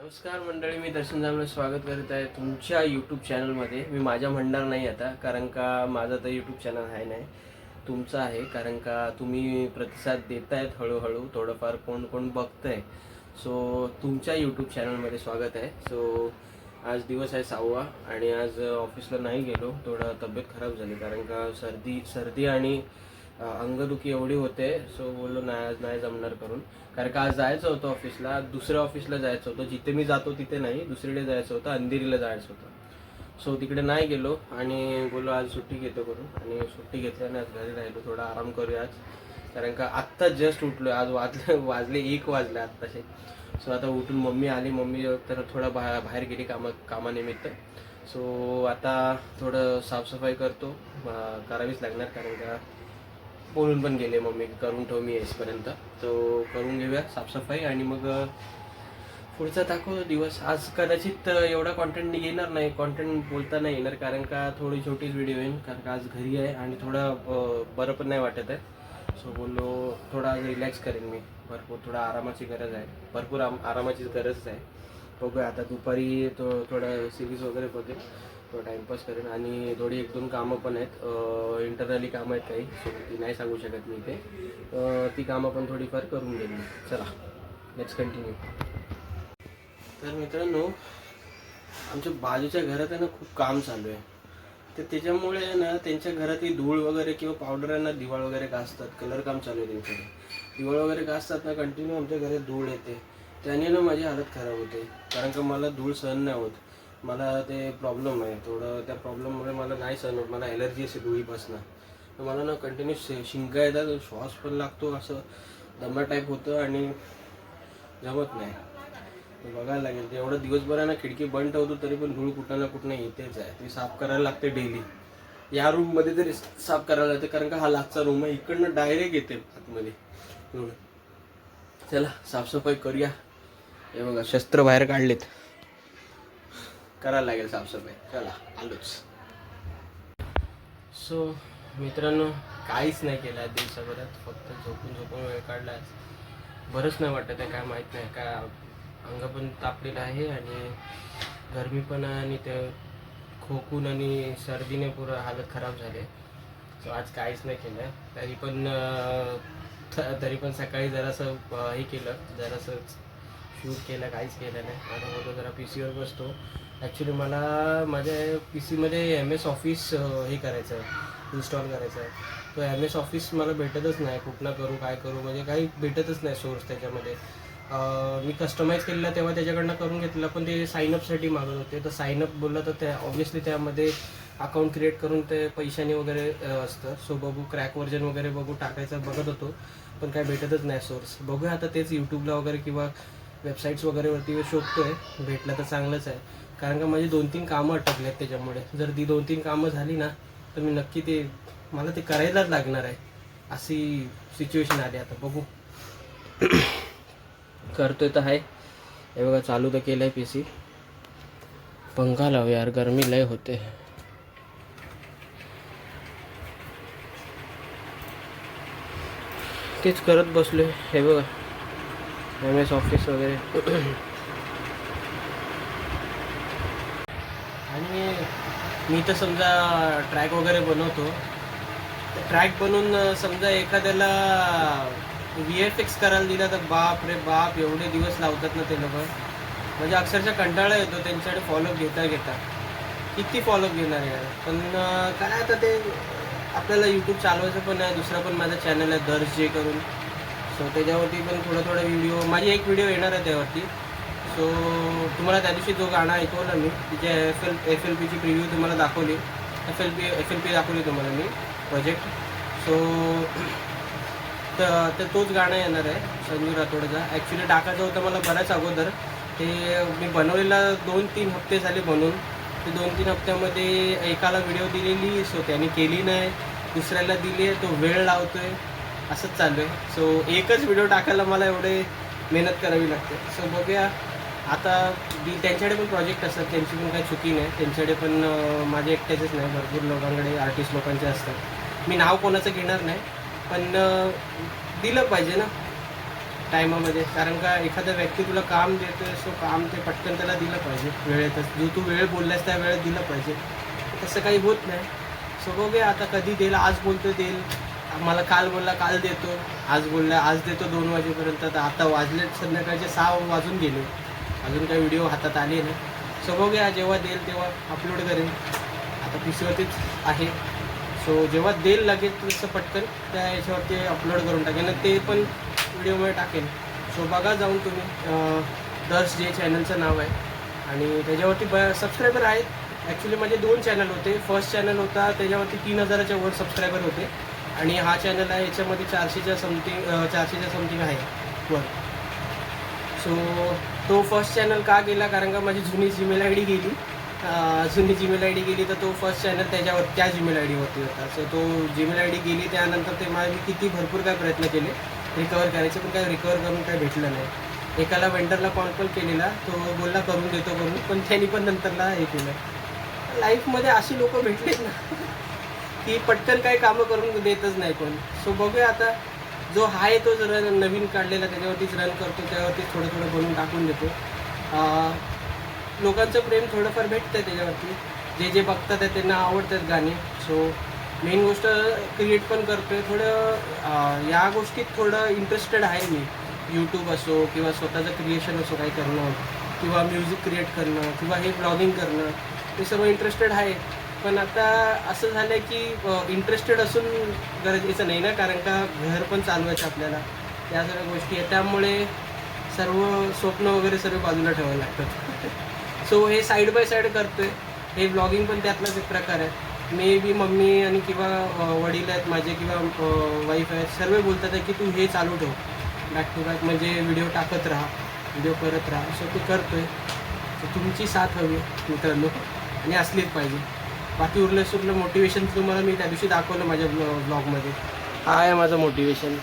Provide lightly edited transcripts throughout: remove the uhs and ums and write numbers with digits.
नमस्कार मंडळी, मी दर्शन जांभळे स्वागत करीत आहे तुमच्या यूट्यूब चॅनलमध्ये. मी माझ्या म्हणणार नाही आता, कारण का माझा तर यूट्यूब चॅनल आहे नाही, तुमचा आहे. कारण का तुम्ही प्रतिसाद देत आहेत हळूहळू, थोडंफार कोण कोण बघतं आहे. सो तुमच्या यूट्यूब चॅनलमध्ये स्वागत आहे. सो आज दिवस आहे 6वा आणि आज ऑफिसला नाही गेलो. थोडं तब्येत खराब झाली, कारण का सर्दी आणि अंगदुखी एवढी होते. सो बोललो नाही, आज नाही जमणार करून. कारण का आज जायचं होतं ऑफिसला, दुसऱ्या ऑफिसला जायचं होतं. जिथे मी जातो तिथे नाही, दुसरीकडे जायचं होतं, अंधेरीला जायचं होतं. सो तिकडे नाही गेलो आणि बोललो आज सुट्टी घेतो करून. आणि सुट्टी घेतल्याने आज घरी राहिलो, थोडा आराम करूया आज. कारण का आत्ता जस्ट उठलो, आज वाजले 1 वाजले आत्ताचे. सो आता उठून मम्मी आली, मम्मी तर थोडा बाहेर गेली कामानिमित्त. सो आता थोडं साफसफाई करतो, करावीच लागणार. कारण का बोलून पण गेले मम्मी, करून ठेव मी येईपर्यंत. तो करून घेऊया साफसफाई आणि मग पुढचा दाखवतो दिवस. आज कदाचित एवढा कॉन्टेंट येणार नाही, कॉन्टेंट बोलता नाही येणार, कारण का थोडी छोटीच व्हिडिओ येईल. कारण का आज घरी आहे आणि थोडं बरं पण नाही वाटत आहे. सो बोललो थोडा आज रिलॅक्स करेन मी. भरपूर थोडा आरामाची गरज आहे, भरपूर आरामाची गरज आहे. बघूया आता दुपारी थोडा सिरीज वगैरे बघेन, तो टाईमपास करेन. आणि थोडी 1-2 कामं पण आहेत, इंटरनली कामं आहेत काही. सो ती नाही सांगू शकत मी इथे. ती कामं पण थोडीफार करून घेईन मी. चला लेट्स कंटिन्यू. तर मित्रांनो, आमच्या बाजूच्या घरात आहे ना खूप काम चालू आहे. तर त्याच्यामुळे ना त्यांच्या घरातली धूळ वगैरे किंवा पावडरांना दिवाळ वगैरे घासतात. कलर काम चालू आहे त्यांच्याकडे, दिवाळ वगैरे घासतात ना, कंटिन्यू आमच्या घरात धूळ येते. त्याने ना माझी हालत खराब होते. कारण का मला धूळ सहन नाही होत. मला ते प्रॉब्लेम आहे थोडं, त्या प्रॉब्लेममुळे मला नाही सहन होत. मला ॲलर्जी असते धुळीपासून. तर मला ना कंटिन्यू शिंका येतात, श्वास पण लागतो, असं दमा टाईप होतं आणि जमत नाही. बघायला लागेल. एवढं दिवसभर ना खिडकी बंद ठेवतो तरी पण धूळ कुठं ना कुठं येतेच आहे. ती साफ करायला लागते डेली. या रूममध्ये तरी साफ करायला लागते, कारण का हा लास्टचा रूम आहे, इकडनं डायरेक्ट येते आतमध्ये धूळ. चला साफसफाई करूया. हे बघा शस्त्र बाहेर काढलेत, करायला लागेल साफसफाई. चला आलोच. सो मित्रांनो, काहीच नाही केलं आज दिवसाभरात, फक्त झोपून वेळ काढला. बरंच नाही वाटत आहे, काय माहीत नाही काय. अंग पण तापलेलं आहे आणि गरमी पण, आणि ते खोकून आणि सर्दीने पुरं हालत खराब झाली. सो आज काहीच नाही केलं. तरी पण सकाळी जरासं हे केलं, जरासं शूट केलं, काहीच केलं नाही. आता बोलतो जरा PC वर बसतो. ॲक्च्युली मला माझ्या PC मध्ये MS ऑफिस हे करायचं आहे, इन्स्टॉल करायचं आहे. तो MS ऑफिस मला भेटतच नाही, कुठनं करू काय करू, म्हणजे काही भेटतच नाही सोर्स त्याच्यामध्ये. मी कस्टमाइज केलेला तेव्हा त्याच्याकडनं करून घेतलेला, पण ते साईनअपसाठी मागत होते. तर साईनअप बोललं तर त्या ऑब्व्हियसली त्यामध्ये अकाउंट क्रिएट करून ते पैशाने वगैरे असतं. सो बघू, क्रॅक व्हर्जन वगैरे बघू, टाकायचं बघत होतो, पण काय भेटतच नाही सोर्स. बघूया आता तेच यूट्यूबला वगैरे किंवा वेबसाईट्स वगैरेवरती शोधतोय. भेटलं तर चांगलंच आहे, कारण का माझी 2-3 कामं अटकली आहेत त्याच्यामुळे. जर ती 2-3 कामं झाली ना तर मी नक्की मला ते करायलाच लागणार आहे. अशी सिच्युएशन आली आता. बघू करतोय तर आहे. हे बघा चालू तर केलं आहे PC. पंखा लाव यार, गरमी लय होते. तेच करत बसलो. हे बघा MS ऑफिस वगैरे. आणि मी तर समजा ट्रॅक वगैरे बनवतो. ट्रॅक बनवून समजा एखाद्याला VFX करायला दिला तर बाप रे बाप, एवढे दिवस लावतात ना ते लोक. म्हणजे अक्षरशः कंटाळा येतो त्यांच्याकडे फॉलोअप घेता किती फॉलोअप घेणार आहे. पण काय आता ते आपल्याला यूट्यूब चालवायचं पण आहे. दुसरा पण माझा चॅनल आहे दर्श जे करून. सो त्याच्यावरती पण थोडा व्हिडिओ, माझी एक व्हिडिओ येणार आहे त्यावरती. सो तुम्हाला त्या दिवशी जो गाणं ऐकवला मी, तिच्या FLPची प्रिव्ह्यू तुम्हाला दाखवली. FLP दाखवली तुम्हाला मी प्रोजेक्ट. सो तर तोच गाणं येणार आहे संजू राठोडचा. ॲक्च्युली टाकायचं होतं मला बऱ्याच अगोदर. ते मी बनवलेला 2-3 हप्ते झाले बनवून. ते 2-3 हप्त्यामध्ये एकाला व्हिडिओ दिलेली, सो त्याने केली नाही. दुसऱ्याला दिली आहे, तो वेळ लावतोय. असंच चालू आहे. सो एकच व्हिडिओ टाकायला मला एवढे मेहनत करावी लागते. सो बघूया आता. त्यांच्याकडे पण प्रोजेक्ट असतात, त्यांची पण काही चुकी नाही. त्यांच्याकडे पण माझे एकट्याचेच नाही, भरपूर लोकांकडे आर्टिस्ट लोकांचे असतात. मी नाव कोणाचं घेणार नाही, पण दिलं पाहिजे ना. टायमामध्ये, कारण का एखादा व्यक्ती तुला काम देतोय सो काम ते पटकन त्याला दिलं पाहिजे वेळेतच. जो तू वेळ बोललास त्या वेळेत दिलं पाहिजे. तसं काही होत नाही. सो बघूया आता कधी देईल. आज बोलतो देईल, मला काल बोलला काल देतो, आज बोलला आज देतो 2 वाजेपर्यंत. तर आता वाजले संध्याकाळचे 6 वाजून गेले, अजून काही व्हिडिओ हातात आले नाही. सो बघूया जेव्हा देईल तेव्हा अपलोड करेन. आता पीसीवरतीच आहे, सो जेव्हा देईल लगेच तसं पटकन त्या याच्यावरती अपलोड करून टाकेन आणि ते पण व्हिडिओमध्ये टाकेन. सो बघा जाऊन तुम्ही. दर्श जे चॅनलचं नाव आहे आणि त्याच्यावरती सबस्क्रायबर आहेत. ॲक्च्युली माझे 2 चॅनल होते. फर्स्ट चॅनल होता त्याच्यावरती 3000च्या वर सबस्क्रायबर होते आणि हा चॅनल आहे याच्यामध्ये 400च्या समथिंग आहे वर. सो तो फर्स्ट चॅनल का गेला, कारण का माझी जुनी जीमेल आय डी गेली. तर तो फर्स्ट चॅनल त्याच्यावर त्या जीमेल आय डीवरती होता. सो तो जीमेल आय डी गेली. त्यानंतर ते मी किती भरपूर काय प्रयत्न केले रिकवर करायचे, पण काय रिकवर करून काय भेटलं नाही. एकाला वेंडरला कॉल केलेला, तो बोलला करून देतो करून, पण त्यांनी पण नंतरला हे केलं. लाईफमध्ये अशी लोक भेटलेत ना की पटकन काही कामं करून देतच नाही कोण. सो बघूया आता जो आहे तो जर नवीन काढलेला त्याच्यावरतीच रन करतो, त्यावरतीच थोडं थोडं बनवून टाकून देतो. लोकांचं प्रेम थोडंफार भेटतं त्याच्यावरती. जे जे बघतात आहे त्यांना आवडतात गाणी. सो मेन गोष्ट क्रिएट पण करतो आहे. थोडं या गोष्टीत थोडं इंटरेस्टेड आहे मी. यूट्यूब असो किंवा स्वतःचं क्रिएशन असो काही करणं, किंवा म्युझिक क्रिएट करणं, किंवा हे ब्लॉगिंग करणं, हे सर्व इंटरेस्टेड आहे. पण आता असं झालं आहे की इंटरेस्टेड असून गरजेचं नाही ना, कारण का घर पण चालवायचं आपल्याला, या सगळ्या गोष्टी आहेत. त्यामुळे सर्व स्वप्न वगैरे सर्व बाजूला ठेवावं लागतात. सो हे साईड बाय साईड करतो आहे. हे ब्लॉगिंग पण त्यातलाच एक प्रकार आहे. मे बी मम्मी आणि किंवा वडील आहेत माझे किंवा वाईफ आहेत, सर्व बोलतात आहे की तू हे चालू ठेव बॅक टू बॅक, म्हणजे व्हिडिओ टाकत राहा, व्हिडिओ करत राहा. सो ते करतो आहे. सो तुमची साथ हवी मित्रांनो, आणि असलीच पाहिजे. बाकी उरलं मोटिवेशन तुम्हाला मी त्या दिवशी दाखवलं माझ्या ब्लॉगमध्ये. हा आहे माझं मोटिवेशन.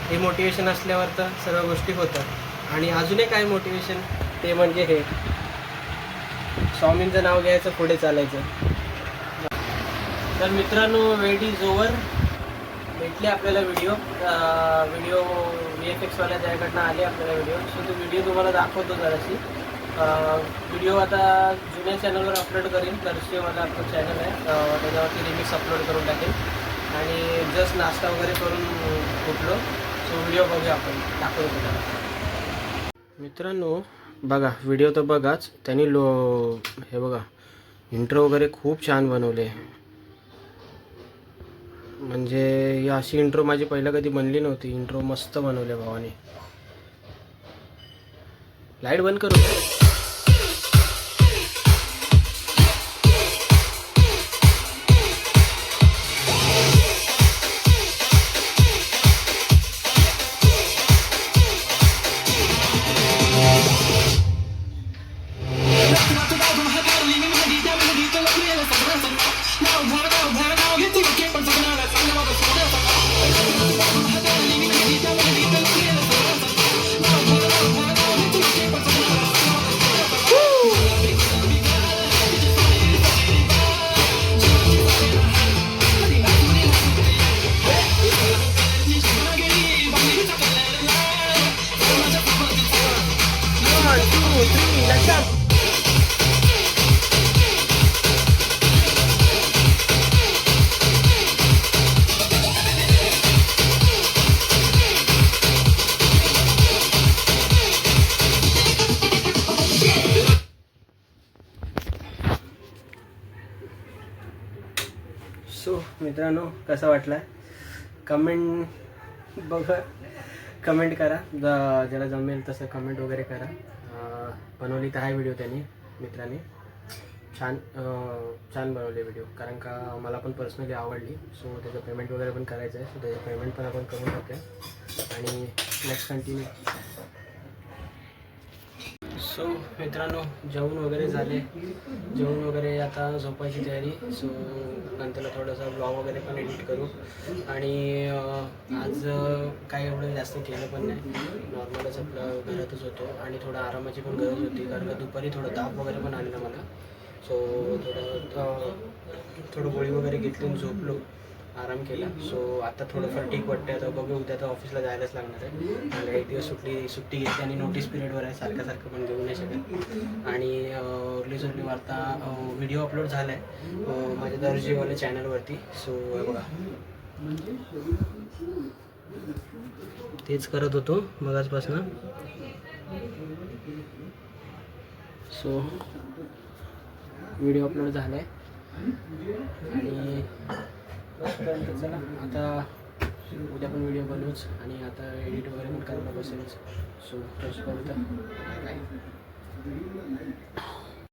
हे मोटिवेशन असल्यावर तर सर्व गोष्टी होतात. आणि अजून एक आहे मोटिवेशन, ते म्हणजे हे स्वामींचं नाव घ्यायचं, पुढे चालायचं. तर मित्रांनो वेळ इज ओव्हर. भेटले आपल्याला व्हिडिओ VFX वाल्या त्याकडनं आले आपल्याला व्हिडिओ. सो तो व्हिडिओ तुम्हाला दाखवतो जराशी. व्हिडिओ आता जुन्या चॅनलवर अपलोड करीन. दर्शेवाला आपलं चॅनल आहे, त्याच्यावरती रिमिक्स अपलोड करून टाकेन. आणि जस्ट नाश्ता वगैरे करून उठलो. सो व्हिडिओ बघूया आपण, दाखवतो तुम्हाला. मित्रांनो बघा व्हिडिओ तर बघाच. त्यांनी हे बघा इंट्रो वगैरे खूप छान बनवले. म्हणजे ही अशी इंट्रो माझी पहिला कधी बनली नव्हती. इंट्रो मस्त बनवले भावाने. लाईट बंद करू. सो मित्रांनो कसा वाटला कमेंट बघा, कमेंट करा. ज्याला जमेल तसं कमेंट वगैरे करा. बनवली तर आहे व्हिडिओ त्यांनी मित्रांनी. छान बनवले व्हिडिओ, कारण का मला पण पर्सनली आवडली. सो त्याचं पेमेंट वगैरे पण करायचं आहे. सो त्याचं पेमेंट पण आपण करून टाकूया आणि नेक्स्ट कंटिन्यू. सो मित्रांनो जेवण वगैरे झाले. जेवण वगैरे आता झोपायची तयारी. सो नंतर थोडंसं ब्लॉग वगैरे पण एडिट करू. आणि आज काही एवढं जास्त केलं पण नाही. नॉर्मलच आपलं घरातच होतो आणि थोडं आरामाची पण गरज होती, कारण का दुपारी थोडं ताप वगैरे पण आलेलं मला. सो थोडं गोळी वगैरे घेतली आणि झोपलो. आराम केला. सो आता थोडंफार ठीक वाटतं. आता बघू, उद्या तर ऑफिसला जायलाच लागणार आहे. मला एक दिवस सुट्टी घेतली आणि नोटीस पिरियडवर आहे, सारखं पण घेऊ नाही शकत. आणि उरली वार्ता व्हिडिओ अपलोड झाला आहे माझ्या दर्जीवाल्या चॅनलवरती. सो बघा, तेच करत होतो मगाचपासून. सो व्हिडिओ अपलोड झाला आहे आणि चला आता उद्या पण व्हिडिओ बनवूच आणि आता एडिट वगैरे पण करायला बसेलच. सो तोच करता काय.